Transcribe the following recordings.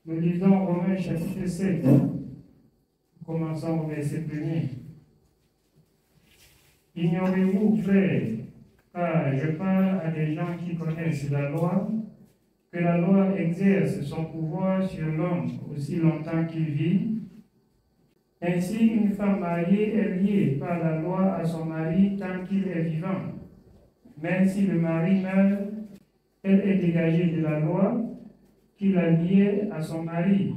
Nous lisons Romains chapitre 7, commençons au verset 1er. Ignorez-vous, frères, car je parle à des gens qui connaissent la loi, que la loi exerce son pouvoir sur l'homme aussi longtemps qu'il vit. Ainsi, une femme mariée est liée par la loi à son mari tant qu'il est vivant. Même si le mari meurt, elle est dégagée de la loi qui la liait à son mari.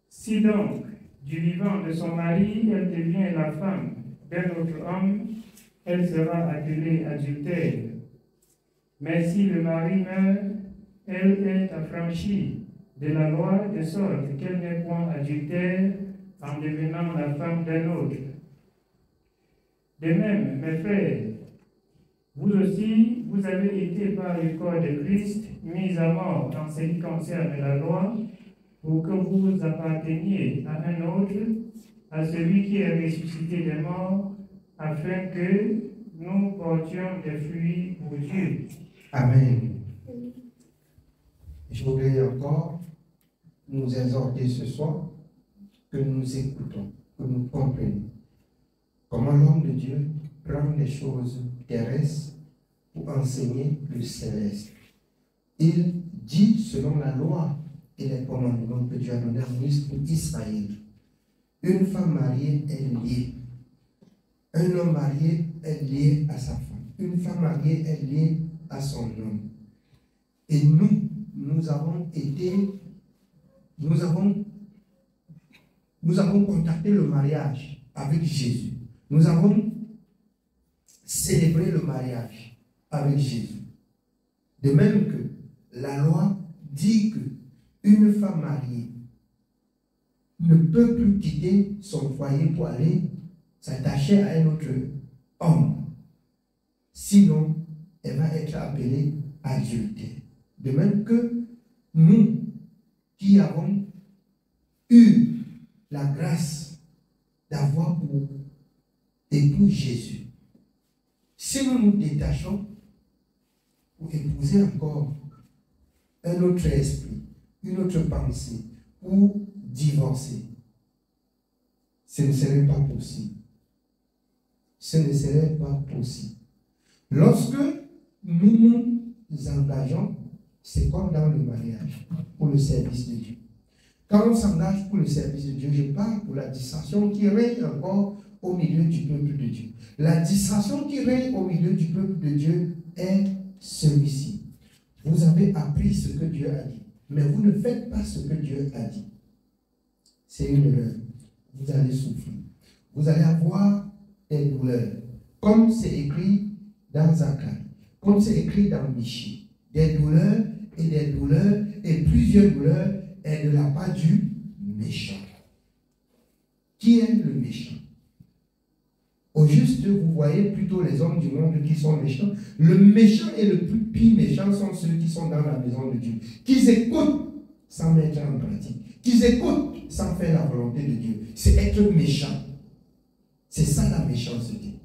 Si donc, du vivant de son mari, elle devient la femme d'un autre homme, elle sera appelée adultère. Mais si le mari meurt, elle est affranchie de la loi de sorte qu'elle n'est point adultère en devenant la femme d'un autre. De même, mes frères, vous aussi, vous avez été par le corps de Christ mis à mort en ce qui concerne la loi, pour que vous apparteniez à un autre, à celui qui est ressuscité des morts, afin que nous portions des fruits pour Dieu. Amen. Je voudrais encore nous exhorter ce soir que nous écoutons, que nous comprenions comment l'homme de Dieu prend les choses terrestres pour enseigner le céleste. Il dit selon la loi et les commandements que Dieu a donnés à Moïse pour Israël. Une femme mariée est liée. Un homme marié est lié à sa femme. Une femme mariée est liée à son homme. Et nous avons contacté le mariage avec Jésus. Nous avons célébré le mariage avec Jésus. De même que la loi dit que une femme mariée ne peut plus quitter son foyer pour aller s'attacher à un autre homme. Sinon, elle va être appelée adultère. De même que nous qui avons eu la grâce d'avoir pour époux Jésus, si nous nous détachons pour épouser encore un autre esprit, une autre pensée, ou divorcer, ce ne serait pas possible. Ce ne serait pas possible. Lorsque nous nous engageons, c'est comme dans le mariage, pour le service de Dieu. Quand on s'engage pour le service de Dieu, je parle pour la distraction qui règne encore au milieu du peuple de Dieu. La distraction qui règne au milieu du peuple de Dieu est celui-ci. Vous avez appris ce que Dieu a dit, mais vous ne faites pas ce que Dieu a dit. C'est une erreur. Vous allez souffrir. Vous allez avoir des douleurs, comme c'est écrit dans Zacharie, comme c'est écrit dans Michée. Des douleurs, et plusieurs douleurs, est de la part du méchant. Qui est le méchant? Au juste, vous voyez plutôt les hommes du monde qui sont méchants. Le méchant et le plus pire méchant sont ceux qui sont dans la maison de Dieu, qui écoutent sans mettre en pratique, qui écoutent sans faire la volonté de Dieu. C'est être méchant. C'est ça la méchanceté.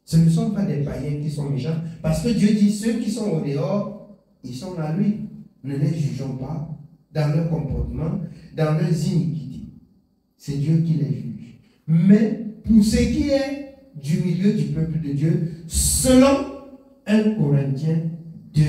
Ce ne sont pas des païens qui sont méchants, parce que Dieu dit ceux qui sont au dehors, ils sont à lui. Ne les jugeons pas dans leur comportement, dans leurs iniquités. C'est Dieu qui les juge. Mais pour ce qui est du milieu du peuple de Dieu, selon 1 Corinthiens 2,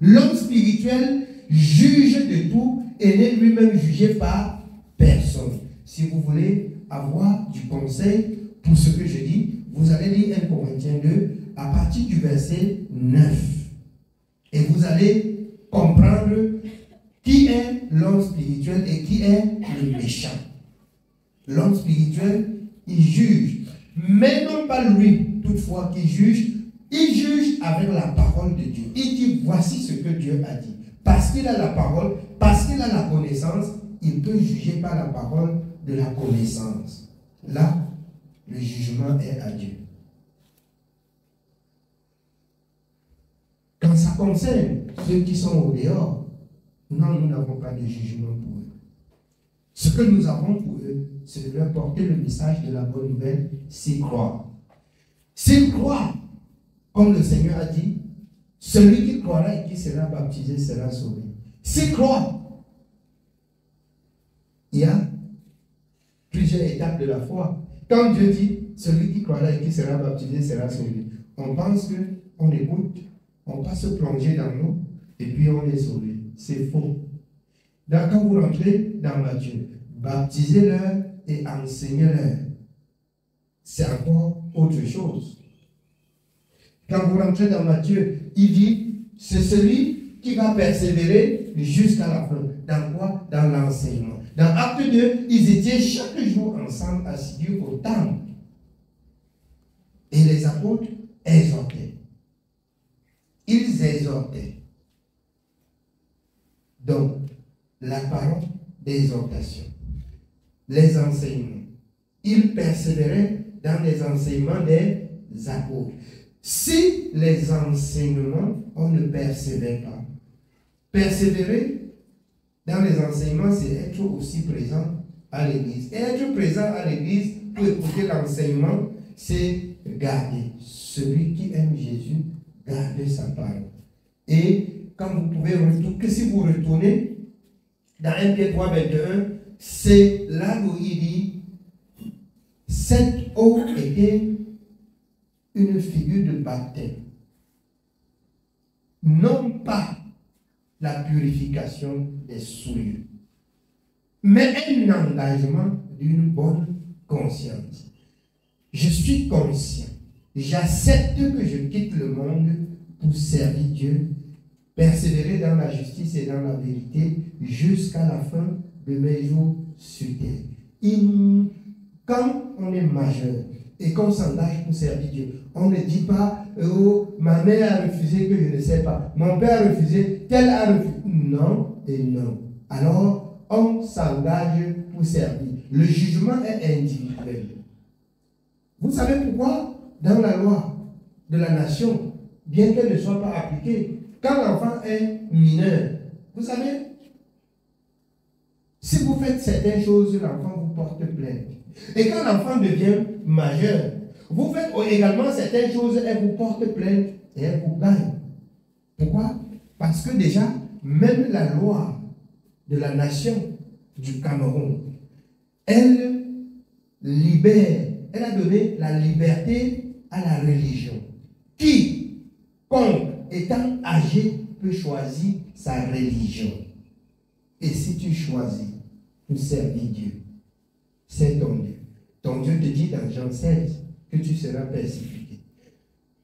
l'homme spirituel juge de tout et n'est lui-même jugé par personne. Si vous voulez avoir du conseil pour ce que je dis, vous allez lire 1 Corinthiens 2 à partir du verset 9. Et vous allez comprendre qui est l'homme spirituel et qui est le méchant. L'homme spirituel, il juge. Mais non pas lui, toutefois, qui juge. Il juge avec la parole de Dieu. Il dit, voici ce que Dieu a dit. Parce qu'il a la parole, parce qu'il a la connaissance, il peut juger par la parole de la connaissance. Là, le jugement est à Dieu. Quand ça concerne ceux qui sont au dehors, non, nous n'avons pas de jugement pour eux. Ce que nous avons pour eux, c'est de leur porter le message de la bonne nouvelle, s'ils croient. S'ils croient, comme le Seigneur a dit, celui qui croira et qui sera baptisé sera sauvé. S'ils croient, il y a plusieurs étapes de la foi. Quand Dieu dit, celui qui croira et qui sera baptisé sera sauvé, on pense qu'on écoute, on passe se plonger dans l'eau et puis on est sauvé. C'est faux. Donc, quand vous rentrez dans Matthieu, baptisez-leur et enseignez-leur. C'est encore autre chose. Quand vous rentrez dans Matthieu, il dit, c'est celui qui va persévérer jusqu'à la fin. Dans quoi? Dans l'enseignement. Dans Acte 2, ils étaient chaque jour ensemble assidus au temple. Et les apôtres exhortaient. Ils exhortaient. Donc, la parole d'exhortation, les enseignements. Ils persévéraient dans les enseignements des apôtres. Si les enseignements, on ne persévère pas. Persévérer dans les enseignements, c'est être aussi présent à l'église. Et être présent à l'église pour écouter l'enseignement, c'est garder. Celui qui aime Jésus, garder sa parole. Et quand vous pouvez retourner, que si vous retournez dans 1 Pierre 3, 21, c'est là où il dit, cette eau était une figure de baptême. Non pas la purification des souillures, mais un engagement d'une bonne conscience. Je suis conscient, j'accepte que je quitte le monde pour servir Dieu, persévérer dans la justice et dans la vérité jusqu'à la fin de mes jours sur terre. Quand on est majeur et qu'on s'engage pour servir Dieu, on ne dit pas oh, ma mère a refusé que je ne sais pas, mon père a refusé, tel a refusé. Non et non. Alors, on s'engage pour servir. Le jugement est individuel. Vous savez pourquoi? Dans la loi de la nation, bien qu'elle ne soit pas appliquée, quand l'enfant est mineur, vous savez, si vous faites certaines choses, l'enfant vous porte plainte. Et quand l'enfant devient majeur, vous faites également certaines choses, elle vous porte plainte et elle vous gagne. Pourquoi? Parce que déjà, même la loi de la nation du Cameroun, elle libère, elle a donné la liberté à la religion. Quiconque étant âgé peut choisir sa religion. Et si tu choisis pour servir Dieu, c'est ton Dieu. Ton Dieu te dit dans Jean 16 que tu seras persécuté.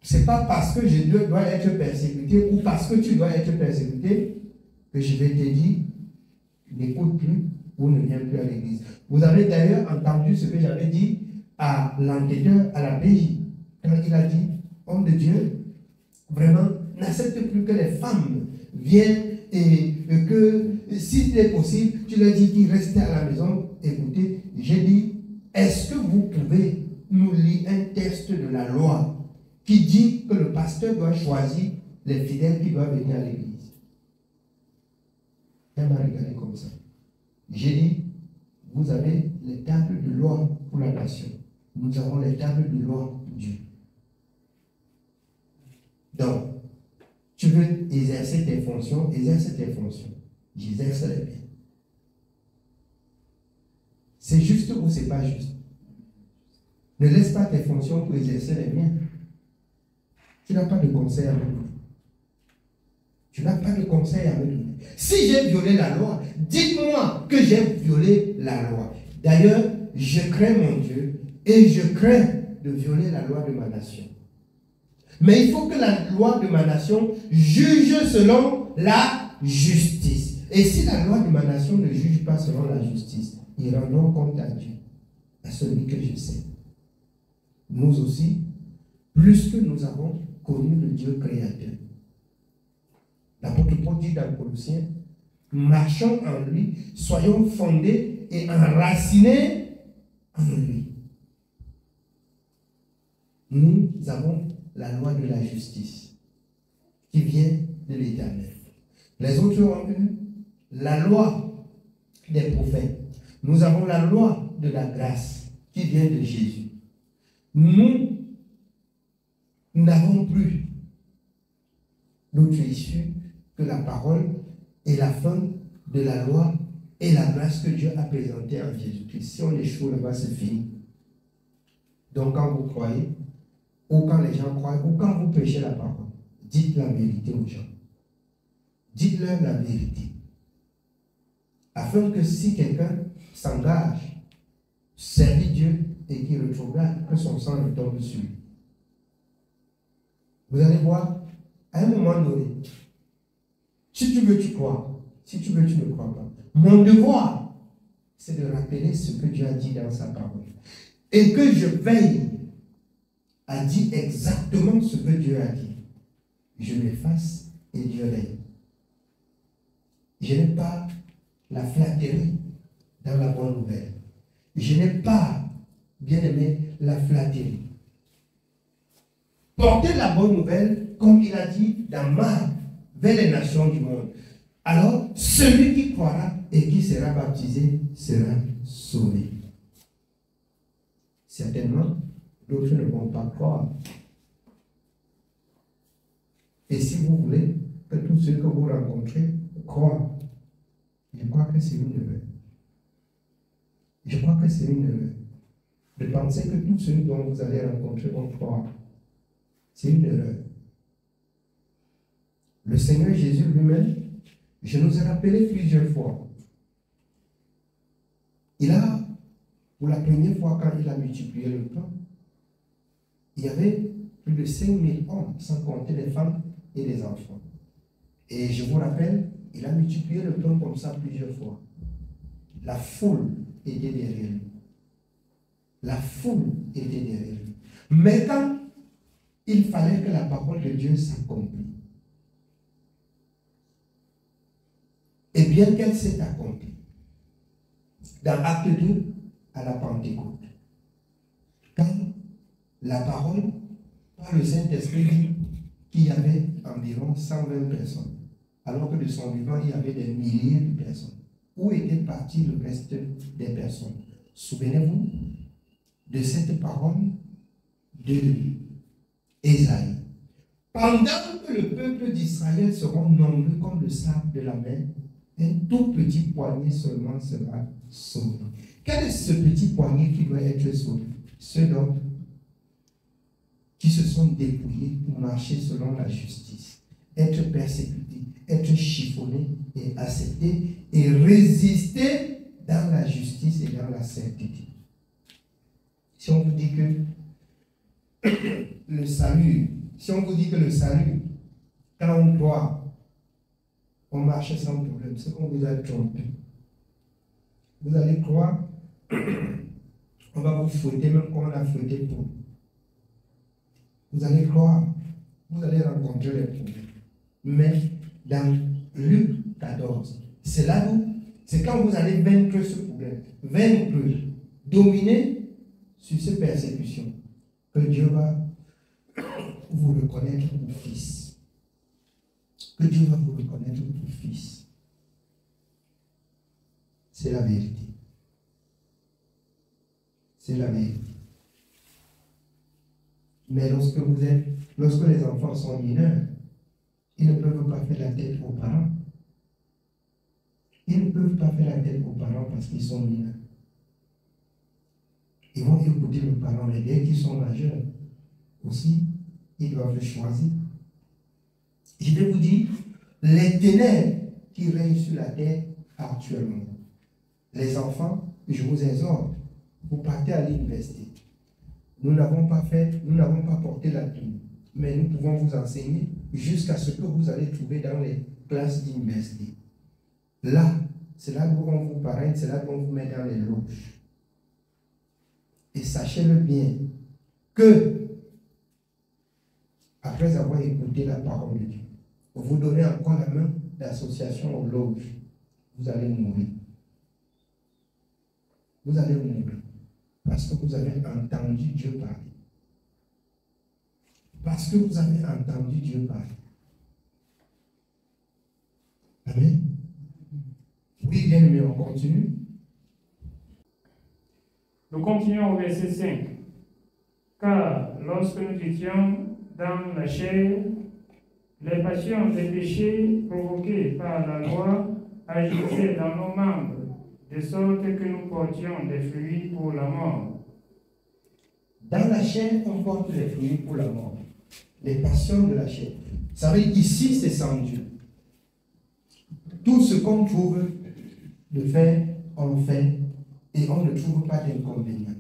Ce n'est pas parce que je dois être persécuté ou parce que tu dois être persécuté que je vais te dire n'écoute plus ou ne viens plus à l'église. Vous avez d'ailleurs entendu ce que j'avais dit à l'enquêteur à la PJ quand il a dit, homme de Dieu, vraiment, n'accepte plus que les femmes viennent et que si c'est possible, tu leur dis qu'ils restent à la maison. Écoutez, j'ai dit, est-ce que vous pouvez nous lire un texte de la loi qui dit que le pasteur doit choisir les fidèles qui doivent venir à l'église? Elle m'a regardé comme ça. J'ai dit, vous avez les tables de loi pour la nation. Nous avons les tables de loi pour Dieu. Donc, tu veux exercer tes fonctions, exerce tes fonctions. J'exerce-les bien. C'est juste ou c'est pas juste? Ne laisse pas tes fonctions pour exercer les miennes. Tu n'as pas de conseil à me donner. Tu n'as pas de conseil à me donner. Si j'ai violé la loi, dites-moi que j'ai violé la loi. D'ailleurs, je crains mon Dieu et je crains de violer la loi de ma nation. Mais il faut que la loi de ma nation juge selon la justice. Et si la loi de ma nation ne juge pas selon la justice, ils rendront compte à Dieu, à celui que je sais. Nous aussi, plus que nous avons connu le Dieu créateur. L'apôtre Paul dit dans Colossiens, marchons en lui, soyons fondés et enracinés en lui. Nous avons la loi de la justice qui vient de l'Éternel. Les autres ont eu la loi des prophètes. Nous avons la loi de la grâce qui vient de Jésus. Nous n'avons plus d'autre issue que la parole et la fin de la loi et la grâce que Dieu a présentée en Jésus-Christ. Si on échoue là-bas, c'est fini. Donc quand vous croyez, ou quand les gens croient, ou quand vous prêchez la parole, dites la vérité aux gens. Dites-leur la vérité. Afin que si quelqu'un s'engage, servir Dieu et qu'il retrograde, que son sang ne tombe sur lui. Vous allez voir, à un moment donné, si tu veux, tu crois. Si tu veux, tu ne crois pas. Mon devoir, c'est de rappeler ce que Dieu a dit dans sa parole. Et que je veille à dire exactement ce que Dieu a dit. Je m'efface et Dieu règne. Je n'ai pas la flatterie dans la bonne nouvelle. Je n'ai pas, bien aimé, la flatterie. Portez la bonne nouvelle, comme il a dit, dans Marc, vers les nations du monde. Alors, celui qui croira et qui sera baptisé sera sauvé. Certainement, d'autres ne vont pas croire. Et si vous voulez que tous ceux que vous rencontrez croient, je crois que c'est une erreur. Je crois que c'est une erreur. De penser que tous ceux dont vous allez rencontrer vont croire. C'est une erreur. Le Seigneur Jésus lui-même, je nous ai rappelé plusieurs fois. Il a, pour la première fois quand il a multiplié le pain, il y avait plus de 5000 hommes, sans compter les femmes et les enfants. Et je vous rappelle, il a multiplié le pain comme ça plusieurs fois. La foule était derrière lui. La foule était derrière lui. Mais quand il fallait que la parole de Dieu s'accomplisse, et bien qu'elle s'est accomplie, dans Acte 2, à la Pentecôte, quand la parole, par le Saint-Esprit, dit qu'il y avait environ 120 personnes, alors que de son vivant, il y avait des milliers de personnes. Où était parti le reste des personnes? Souvenez-vous de cette parole de Ésaïe. Pendant que le peuple d'Israël sera nombreux comme le sable de la mer, un tout petit poignet seulement sera sauvé. Quel est ce petit poignet qui doit être sauvé? Ceux d'hommes qui se sont dépouillés pour marcher selon la justice, être persécutés, être chiffonnés et acceptés et résister dans la justice et dans la sainteté. Si on vous dit que le salut, si on vous dit que le salut, quand on croit, on marche sans problème, c'est qu'on vous a trompé. Vous allez croire, on va vous fouetter même comme on a fouetté pour. Vous allez croire, vous allez rencontrer les problèmes. Mais dans Luc 14, c'est là où, c'est quand vous allez vaincre ce problème, vaincre, dominer sur ces persécutions, que Dieu va vous reconnaître pour fils. Que Dieu va vous reconnaître pour fils. C'est la vérité. C'est la vérité. Mais lorsque les enfants sont mineurs, ils ne peuvent pas faire la tête aux parents. Ils ne peuvent pas faire la tête aux parents parce qu'ils sont mineurs. Ils vont écouter le parent, mais dès qu'ils sont majeurs, aussi, ils doivent le choisir. Je vais vous dire, les ténèbres qui règnent sur la terre actuellement. Les enfants, je vous exhorte, vous partez à l'université. Nous n'avons pas porté la tenue, mais nous pouvons vous enseigner jusqu'à ce que vous allez trouver dans les classes d'université. Là, c'est là où on vous parraine, c'est là où on vous met dans les loges. Et sachez-le bien, que après avoir écouté la parole de Dieu, vous donnez encore la main d'association aux loges, vous allez mourir. Vous allez mourir. Parce que vous avez entendu Dieu parler. Parce que vous avez entendu Dieu parler. Amen. Oui, bien aimé, on continue. Nous continuons au verset 5. Car lorsque nous étions dans la chair, les passions des péchés provoqués par la loi agissaient dans nos membres de sorte que nous portions des fruits pour la mort. Dans la chair, on porte les fruits pour la mort. Les passions de la chair. Vous savez, ici, c'est sans Dieu. Tout ce qu'on trouve de faire, on le fait et on ne trouve pas d'inconvénient.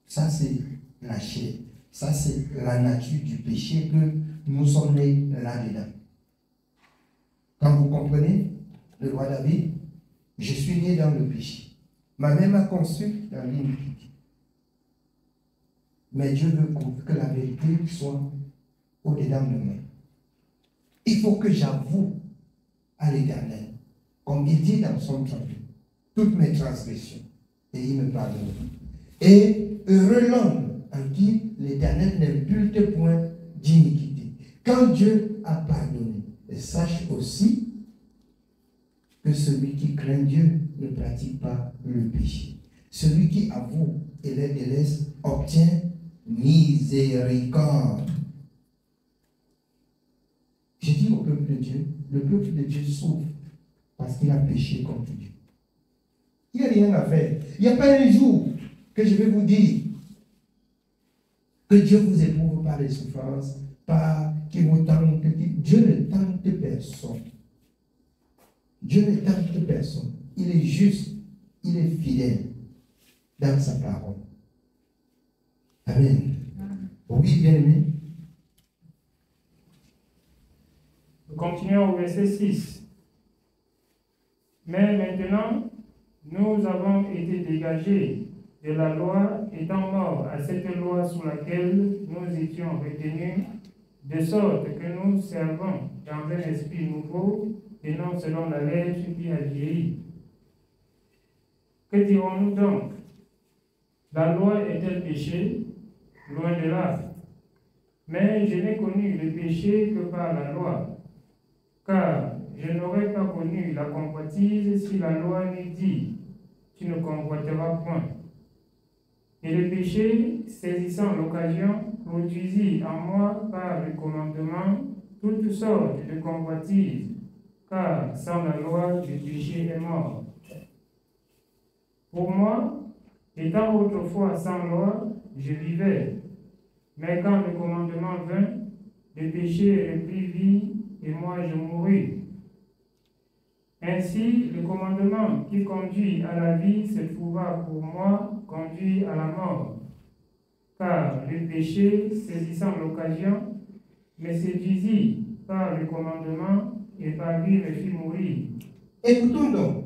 Ça, c'est la chair. Ça, c'est la nature du péché que nous sommes nés là-dedans. Quand vous comprenez, le roi David, je suis né dans le péché. Ma mère m'a construit dans l'iniquité. Mais Dieu veut que la vérité soit au-dedans de moi. Il faut que j'avoue à l'Éternel, comme il dit dans son livre, toutes mes transgressions, et il me pardonne. Et heureux l'homme en qui l'Éternel n'impulte point d'iniquité. Quand Dieu a pardonné, et sache aussi que celui qui craint Dieu ne pratique pas le péché. Celui qui avoue et les délaisse obtient miséricorde. J'ai dit au peuple de Dieu, le peuple de Dieu souffre parce qu'il a péché contre Dieu. Il n'y a rien à faire. Il n'y a pas un jour que je vais vous dire que Dieu vous éprouve par les souffrances, par qu'il vous tente. Dieu ne tente personne. Dieu ne tente personne. Il est juste, il est fidèle dans sa parole. Amen. Oui, bien aimé. Nous continuons au verset 6. Mais maintenant, nous avons été dégagés de la loi, étant morts à cette loi sous laquelle nous étions retenus, de sorte que nous servons dans un esprit nouveau et non selon la lettre qui a vieilli. Que dirons-nous donc? La loi est-elle péché? Loin de là. Mais je n'ai connu le péché que par la loi. Car je n'aurais pas connu la convoitise si la loi n'eût dit « Tu ne convoiteras point ». Et le péché, saisissant l'occasion, produisit en moi par le commandement toutes sortes de convoitises, car sans la loi, le péché est mort. Pour moi, étant autrefois sans loi, je vivais. Mais quand le commandement vint, le péché reprit vie et moi je mourus. Ainsi, le commandement qui conduit à la vie se trouva pour moi conduit à la mort. Car le péché, saisissant l'occasion, me séduisit par le commandement et par lui me fit mourir. Écoutons donc.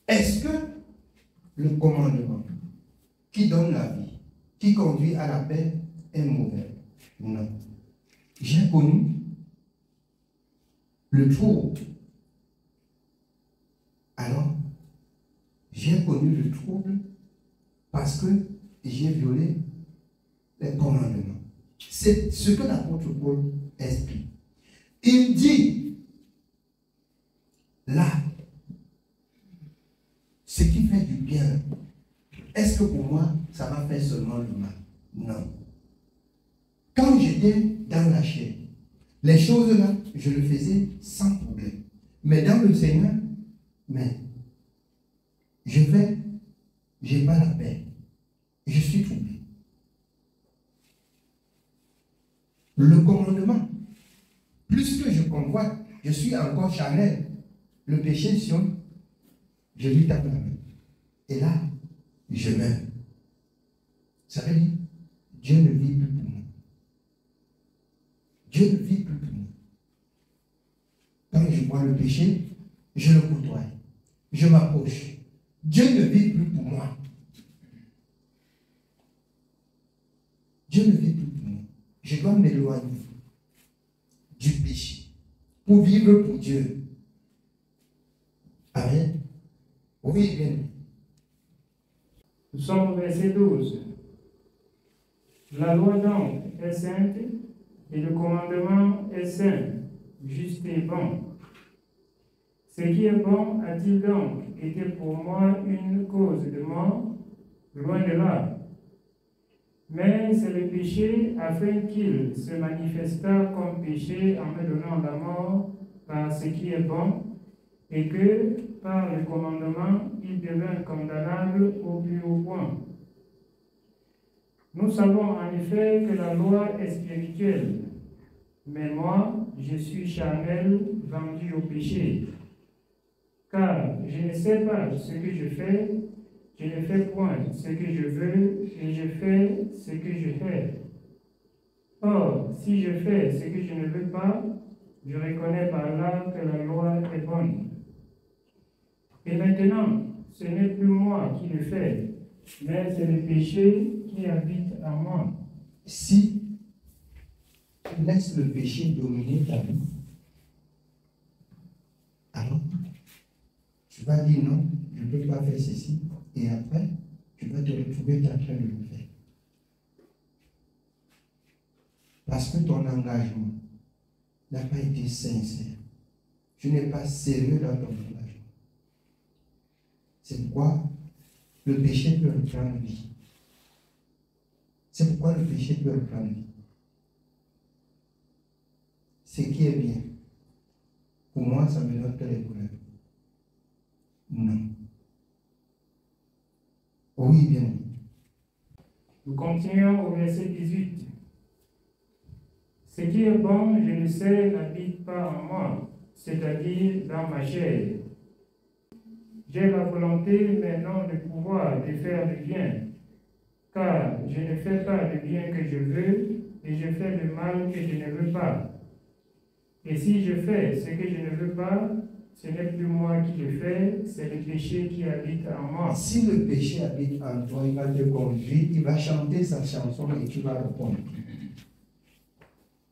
Est-ce que le commandement qui donne la vie, qui conduit à la paix, est mauvais? Non. J'ai connu le trouble. Alors, j'ai connu le trouble parce que j'ai violé les commandements. C'est ce que l'apôtre Paul explique. Il dit, là, ce qui fait du bien, est-ce que pour moi, ça va faire seulement le mal? Non. Quand j'étais dans la chair, les choses-là, je le faisais sans problème. Mais dans le Seigneur, mais j'ai pas la paix. Je suis troublé. Le commandement, plus que je convoite, je suis encore charnel. Le péché, je lui tape la main. Et là, je meurs. Ça veut dire, Dieu ne vit plus pour moi. Dieu ne vit plus pour moi. Quand je vois le péché, je le côtoie. Je m'approche. Dieu ne vit plus pour moi. Dieu ne vit plus pour moi. Je dois m'éloigner du péché pour vivre pour Dieu. Amen. Oui, bien. Nous sommes au verset 12. La loi donc est sainte et le commandement est saint, juste et bon. Ce qui est bon a-t-il donc été pour moi une cause de mort? Loin de là. Mais c'est le péché afin qu'il se manifestât comme péché en me donnant la mort par ce qui est bon, et que, par le commandement, il devint condamnable au plus haut point. Nous savons en effet que la loi est spirituelle, mais moi, je suis charnel, vendu au péché. Car je ne sais pas ce que je fais, je ne fais point ce que je veux, et je fais ce que je hais. Or, si je fais ce que je ne veux pas, je reconnais par là que la loi est bonne. Et maintenant, ce n'est plus moi qui le fais, mais c'est le péché qui habite en moi. Si tu laisses le péché dominer ta vie, alors tu vas dire non, je ne peux pas faire ceci, et après, tu vas te retrouver en train de le faire. Parce que ton engagement n'a pas été sincère. Tu n'es pas sérieux dans ton engagement. C'est pourquoi le péché peut reprendre vie. C'est pourquoi le péché peut reprendre vie. Ce qui est bien, pour moi, ça me donne que les problèmes. Non. Oui, bien. Nous continuons au verset 18. Ce qui est bon, je le sais, n'habite pas en moi, c'est-à-dire dans ma chair. J'ai la volonté, mais non le pouvoir de faire le bien, car je ne fais pas le bien que je veux, et je fais le mal que je ne veux pas. Et si je fais ce que je ne veux pas, ce n'est plus moi qui le fais, c'est le péché qui habite en moi. Si le péché habite en toi, il va te conduire, il va chanter sa chanson et tu vas répondre.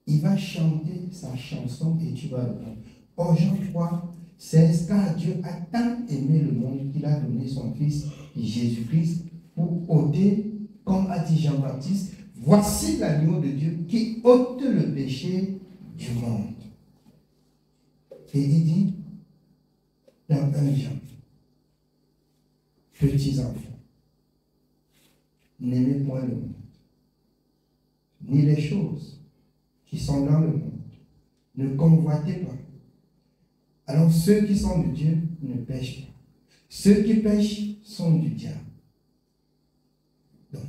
Il va chanter sa chanson et tu vas répondre. Or, Jean 3, 16, car Dieu a tant aimé le monde qu'il a donné son Fils, Jésus-Christ, pour ôter, comme a dit Jean-Baptiste, voici l'agneau de Dieu qui ôte le péché du monde. Et il dit, dans 1 Jean, petits enfants, n'aimez point le monde, ni les choses qui sont dans le monde. Ne convoitez pas. Alors ceux qui sont de Dieu ne pêchent pas. Ceux qui pêchent sont du diable. Donc,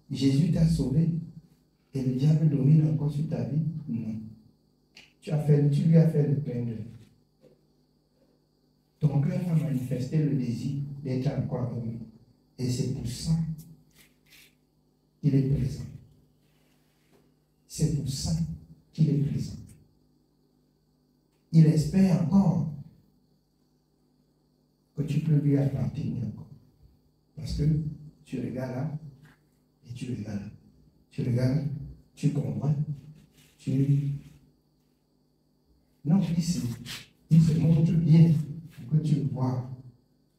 Jésus t'a sauvé et le diable domine encore sur ta vie? Non. Tu lui as fait le plein d'œuvre. Ton cœur a manifesté le désir d'être encore avec lui. Et c'est pour ça qu'il est présent. C'est pour ça qu'il est présent. Il espère encore que tu peux lui appartenir encore. Parce que tu regardes là et tu regardes là. Tu regardes, tu comprends, Non, ici, il se montre bien pour que tu vois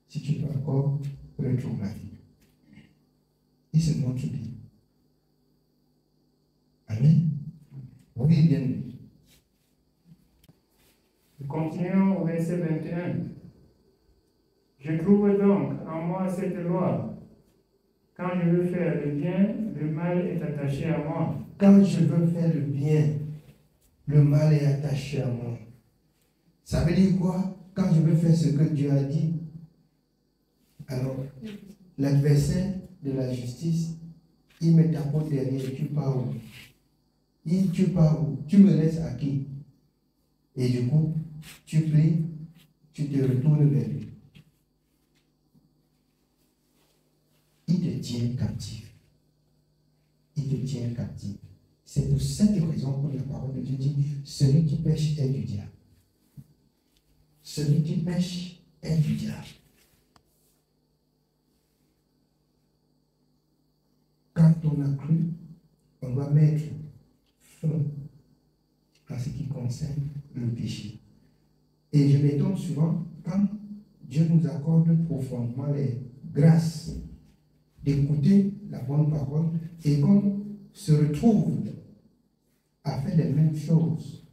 si tu peux encore retrouver la vie. Il se montre bien. Amen. Oui, bien. Nous continuons au verset 21. Je trouve donc en moi cette loi. Quand je veux faire le bien, le mal est attaché à moi. Quand je veux faire le bien, le mal est attaché à moi. Ça veut dire quoi? Quand je veux faire ce que Dieu a dit, alors l'adversaire de la justice, il me tapote derrière, tu pars où? Tu pars où? Tu me laisses à qui? Et du coup, tu pries, tu te retournes vers lui. Il te tient captif. Il te tient captif. C'est pour cette raison que la parole de Dieu dit, celui qui pêche est du diable. Celui qui pêche est du diable. Quand on a cru, on doit mettre fin à ce qui concerne le péché. Et je m'étonne souvent quand Dieu nous accorde profondément les grâces d'écouter la bonne parole et qu'on se retrouve à faire les mêmes choses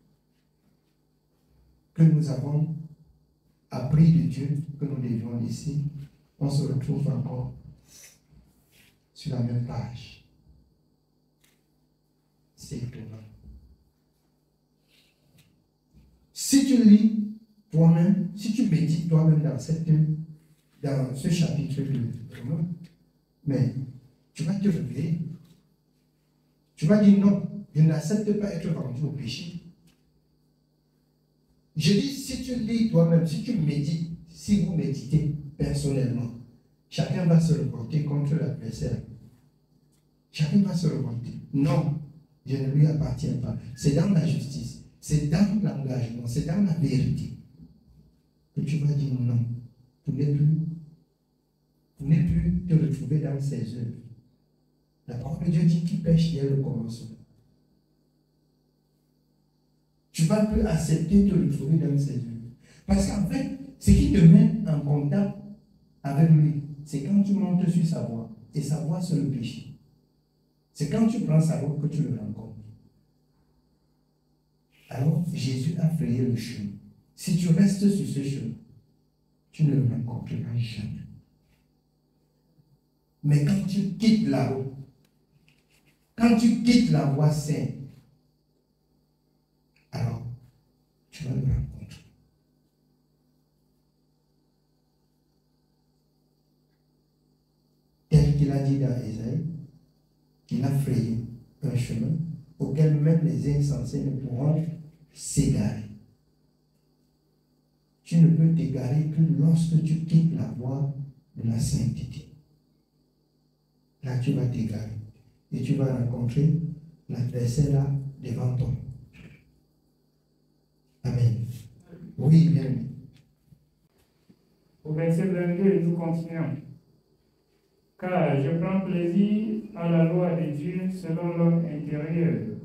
que nous avons appris de Dieu, que nous devions laisser, on se retrouve encore sur la même page. C'est étonnant. Si tu lis toi-même, si tu médites toi-même dans ce chapitre de Romains, mais tu vas te réveiller. Tu vas dire non, je n'accepte pas être vendu au péché. Je dis, si tu lis toi-même, si tu médites, si vous méditez personnellement, chacun va se reporter contre l'adversaire. Chacun va se reporter. Non, je ne lui appartiens pas. C'est dans la justice, c'est dans l'engagement, c'est dans la vérité que tu vas dire non. Pour ne plus te retrouver dans ses œuvres. La parole de Dieu dit qu'il pêche dès le commencement. Tu ne vas plus accepter de te retrouver dans ses œuvres. Parce qu'en fait, ce qui te met en contact avec lui, c'est quand tu montes sur sa voie. Et sa voie, c'est le péché. C'est quand tu prends sa voie que tu le rencontres. Alors, Jésus a frayé le chemin. Si tu restes sur ce chemin, tu ne le rencontreras jamais. Mais quand tu quittes la route, quand tu quittes la voie sainte, alors tu vas le rencontrer. Tel qu'il a dit dans Ésaïe, il a frayé un chemin auquel même les insensés ne pourront s'égarer. Tu ne peux t'égarer que lorsque tu quittes la voie de la sainteté. Là, tu vas t'égarer. Et tu vas rencontrer l'adversaire là devant toi. Amen. Oui, bien. Au verset 22, nous continuons. Car je prends plaisir à la loi de Dieu selon l'homme intérieur.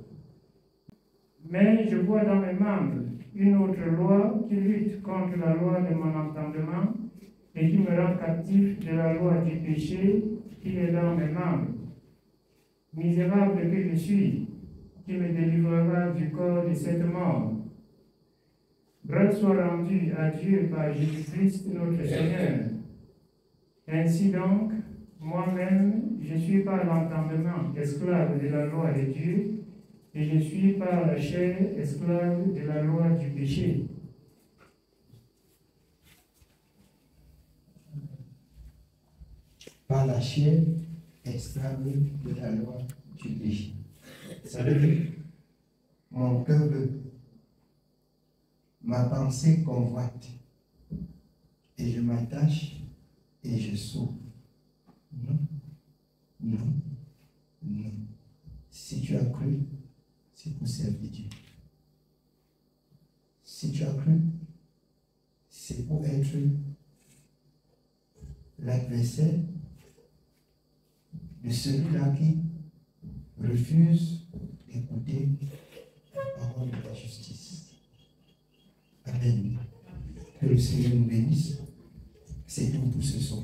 Mais je vois dans mes membres une autre loi qui lutte contre la loi de mon entendement et qui me rend captif de la loi du péché qui est dans mes membres. Misérable que je suis, qui me délivrera du corps de cette mort. Grâce soit rendue à Dieu par Jésus-Christ notre Seigneur. Ainsi donc, moi-même, je suis par l'entendement esclave de la loi de Dieu, et je suis par la chair esclave de la loi du péché. Par la chair esclave de la loi du péché. Ça veut dire, mon cœur veut, ma pensée convoite, et je m'attache et je souffre. Non, non, non. Si tu as cru, c'est pour servir Dieu. Si tu as cru, c'est pour être l'adversaire de celui-là qui refuse d'écouter la parole de la justice. Amen. Que le Seigneur nous bénisse. C'est tout pour ce soir.